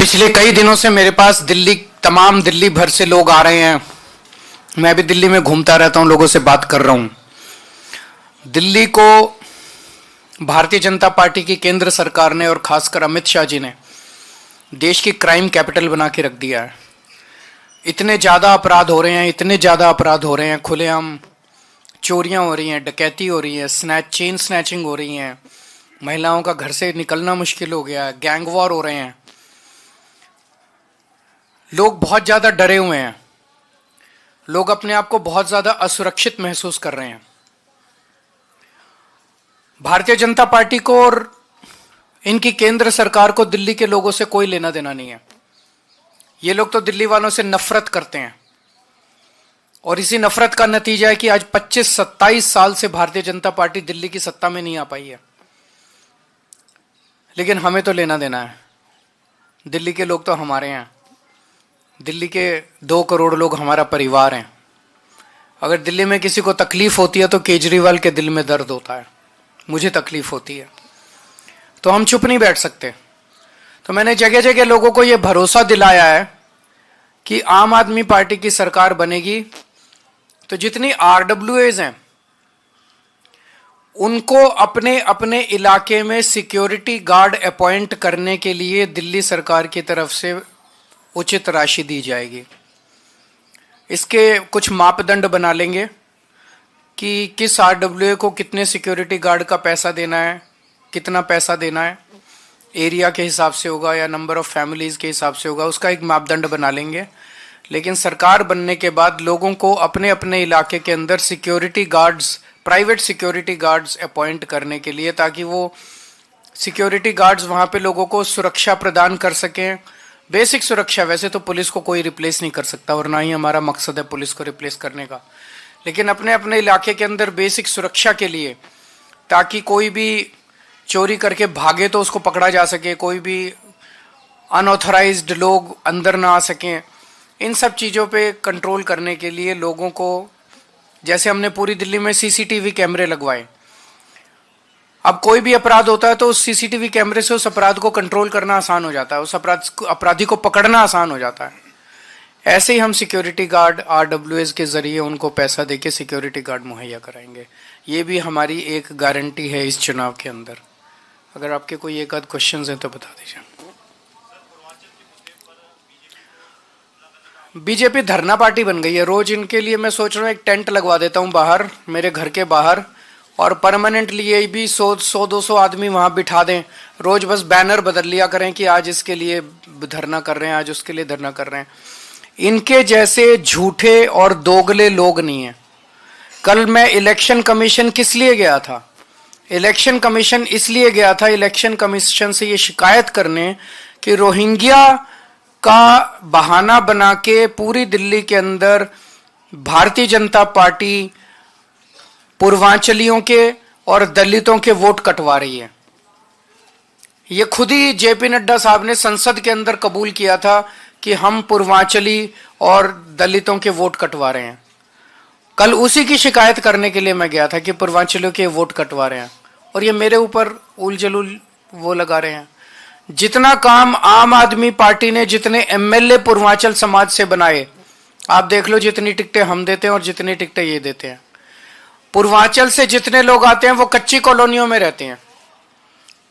पिछले कई दिनों से मेरे पास तमाम दिल्ली भर से लोग आ रहे हैं। मैं भी दिल्ली में घूमता रहता हूं, लोगों से बात कर रहा हूं। दिल्ली को भारतीय जनता पार्टी की केंद्र सरकार ने और खासकर अमित शाह जी ने देश की क्राइम कैपिटल बना के रख दिया है। इतने ज़्यादा अपराध हो रहे हैं, इतने ज़्यादा अपराध हो रहे हैं, खुलेआम चोरियां हो रही हैं, डकैती हो रही है, चेन स्नैचिंग हो रही हैं, महिलाओं का घर से निकलना मुश्किल हो गया है, गैंग वॉर हो रहे हैं। लोग बहुत ज़्यादा डरे हुए हैं, लोग अपने आप को बहुत ज़्यादा असुरक्षित महसूस कर रहे हैं। भारतीय जनता पार्टी को और इनकी केंद्र सरकार को दिल्ली के लोगों से कोई लेना देना नहीं है। ये लोग तो दिल्ली वालों से नफरत करते हैं और इसी नफरत का नतीजा है कि आज 25-27 साल से भारतीय जनता पार्टी दिल्ली की सत्ता में नहीं आ पाई है। लेकिन हमें तो लेना देना है। दिल्ली के लोग तो हमारे हैं, दिल्ली के 2 करोड़ लोग हमारा परिवार हैं। अगर दिल्ली में किसी को तकलीफ होती है तो केजरीवाल के दिल में दर्द होता है, मुझे तकलीफ होती है, तो हम चुप नहीं बैठ सकते। तो मैंने जगह जगह लोगों को यह भरोसा दिलाया है कि आम आदमी पार्टी की सरकार बनेगी तो जितनी आरडब्ल्यूएज हैं उनको अपने अपने इलाके में सिक्योरिटी गार्ड अपॉइंट करने के लिए दिल्ली सरकार की तरफ से उचित राशि दी जाएगी। इसके कुछ मापदंड बना लेंगे कि किस आरडब्ल्यूए को कितने सिक्योरिटी गार्ड का पैसा देना है, कितना पैसा देना है, एरिया के हिसाब से होगा या नंबर ऑफ फैमिलीज के हिसाब से होगा, उसका एक मापदंड बना लेंगे। लेकिन सरकार बनने के बाद लोगों को अपने अपने इलाके के अंदर security guards, private security guards appoint करने के लिए, ताकि वो सिक्योरिटी गार्ड्स वहाँ पे लोगों को सुरक्षा प्रदान कर सकें। बेसिक सुरक्षा, वैसे तो पुलिस को कोई रिप्लेस नहीं कर सकता और ना ही हमारा मकसद है पुलिस को रिप्लेस करने का, लेकिन अपने अपने इलाके के अंदर बेसिक सुरक्षा के लिए, ताकि कोई भी चोरी करके भागे तो उसको पकड़ा जा सके, कोई भी अनऑथराइज्ड लोग अंदर ना आ सकें। इन सब चीज़ों पे कंट्रोल करने के लिए लोगों को, जैसे हमने पूरी दिल्ली में सीसीटीवी कैमरे लगवाए, अब कोई भी अपराध होता है तो उस सीसीटीवी कैमरे से उस अपराध को कंट्रोल करना आसान हो जाता है, उस अपराधी को पकड़ना आसान हो जाता है। ऐसे ही हम सिक्योरिटी गार्ड आरडब्ल्यूएस के जरिए उनको पैसा देके सिक्योरिटी गार्ड मुहैया कराएंगे। ये भी हमारी एक गारंटी है इस चुनाव के अंदर। अगर आपके कोई एक आध क्वेश्चन हैं तो बता दीजिए। बीजेपी धरना पार्टी बन गई है। रोज इनके लिए मैं सोच रहा हूँ एक टेंट लगवा देता हूँ बाहर, मेरे घर के बाहर, और परमानेंटली ये भी 100-200 आदमी वहां बिठा दें। रोज बस बैनर बदल लिया करें कि आज इसके लिए धरना कर रहे हैं, आज उसके लिए धरना कर रहे हैं। इनके जैसे झूठे और दोगले लोग नहीं है। कल मैं इलेक्शन कमीशन किस लिए गया था? इलेक्शन कमीशन इसलिए गया था, इलेक्शन कमीशन से ये शिकायत करने कि रोहिंग्या का बहाना बना के पूरी दिल्ली के अंदर भारतीय जनता पार्टी पूर्वांचलियों के और दलितों के वोट कटवा रही है। ये खुद ही जेपी नड्डा साहब ने संसद के अंदर कबूल किया था कि हम पूर्वांचली और दलितों के वोट कटवा रहे हैं। कल उसी की शिकायत करने के लिए मैं गया था कि पूर्वांचलियों के वोट कटवा रहे हैं, और ये मेरे ऊपर उल-जलूल वो लगा रहे हैं। जितना काम आम आदमी पार्टी ने, जितने एमएलए पूर्वांचल समाज से बनाए, आप देख लो जितनी टिकटें हम देते हैं और जितनी टिकटें ये देते हैं। पूर्वांचल से जितने लोग आते हैं वो कच्ची कॉलोनियों में रहते हैं।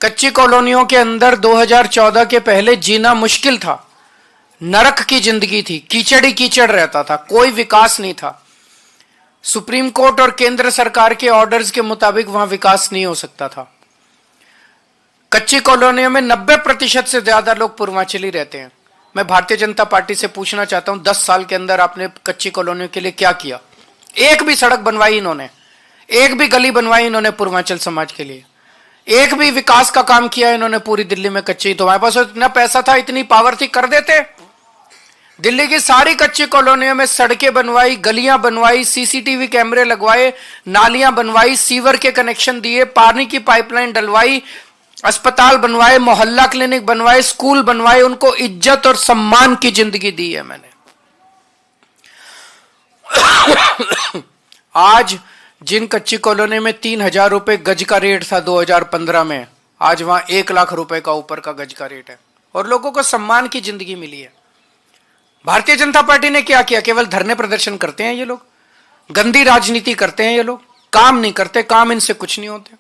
कच्ची कॉलोनियों के अंदर 2014 के पहले जीना मुश्किल था, नरक की जिंदगी थी, कीचड़ ही कीचड़ रहता था, कोई विकास नहीं था। सुप्रीम कोर्ट और केंद्र सरकार के ऑर्डर्स के मुताबिक वहां विकास नहीं हो सकता था। कच्ची कॉलोनियों में 90% से ज्यादा लोग पूर्वांचली रहते हैं। मैं भारतीय जनता पार्टी से पूछना चाहता हूं, 10 साल के अंदर आपने कच्ची कॉलोनियों के लिए क्या किया? एक भी सड़क बनवाई इन्होंने? एक भी गली बनवाई इन्होंने पूर्वांचल समाज के लिए? एक भी विकास का काम किया इन्होंने पूरी दिल्ली में? कच्ची, तो हमारे पास इतना पैसा था, इतनी पावर थी, कर देते। दिल्ली की सारी कच्ची कॉलोनियों में सड़कें बनवाई, गलियां बनवाई, सीसीटीवी कैमरे लगवाए, नालियां बनवाई, सीवर के कनेक्शन दिए, पानी की पाइपलाइन डलवाई, अस्पताल बनवाए, मोहल्ला क्लिनिक बनवाए, स्कूल बनवाए, उनको इज्जत और सम्मान की जिंदगी दी है मैंने। आज जिन कच्ची कॉलोनी में 3,000 रुपए गज का रेट था 2015 में, आज वहां 1 लाख रुपए का ऊपर का गज का रेट है। और लोगों को सम्मान की जिंदगी मिली है। भारतीय जनता पार्टी ने क्या किया? केवल धरने प्रदर्शन करते हैं ये लोग, गंदी राजनीति करते हैं ये लोग, काम नहीं करते, काम इनसे कुछ नहीं होते।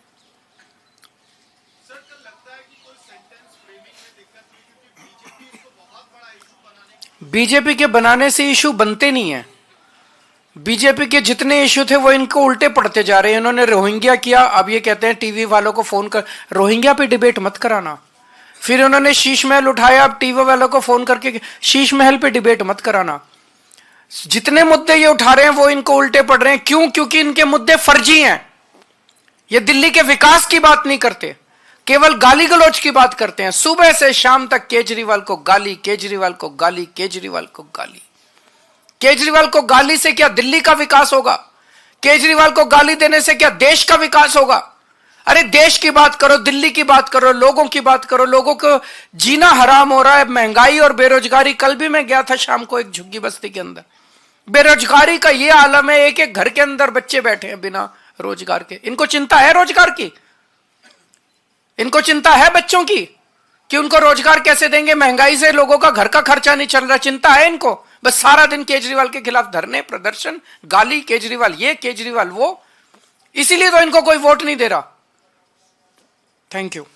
बीजेपी के बनाने से इशू बनते नहीं है। बीजेपी के जितने इशू थे वो इनको उल्टे पड़ते जा रहे हैं। इन्होंने रोहिंग्या किया, अब ये कहते हैं टीवी वालों को फोन कर रोहिंग्या पे डिबेट मत कराना। फिर उन्होंने शीश महल उठाया, अब टीवी वालों को फोन करके शीश महल पे डिबेट मत कराना। जितने मुद्दे ये उठा रहे हैं वो इनको उल्टे पड़ रहे हैं। क्यों? क्योंकि इनके मुद्दे फर्जी हैं। ये दिल्ली के विकास की बात नहीं करते, केवल गाली गलौज की बात करते हैं। सुबह से शाम तक केजरीवाल को गाली, केजरीवाल को गाली, केजरीवाल को गाली। केजरीवाल को गाली से क्या दिल्ली का विकास होगा? केजरीवाल को गाली देने से क्या देश का विकास होगा? अरे देश की बात करो, दिल्ली की बात करो, लोगों की बात करो। लोगों को जीना हराम हो रहा है, महंगाई और बेरोजगारी। कल भी मैं गया था शाम को एक झुग्गी बस्ती के अंदर, बेरोजगारी का ये आलम है। एक एक घर के अंदर बच्चे बैठे हैं बिना रोजगार के। इनको चिंता है रोजगार की? इनको चिंता है बच्चों की कि उनको रोजगार कैसे देंगे? महंगाई से लोगों का घर का खर्चा नहीं चल रहा, चिंता है इनको? बस सारा दिन केजरीवाल के खिलाफ धरने, प्रदर्शन, गाली, केजरीवाल ये, केजरीवाल वो। इसीलिए तो इनको कोई वोट नहीं दे रहा। Thank you.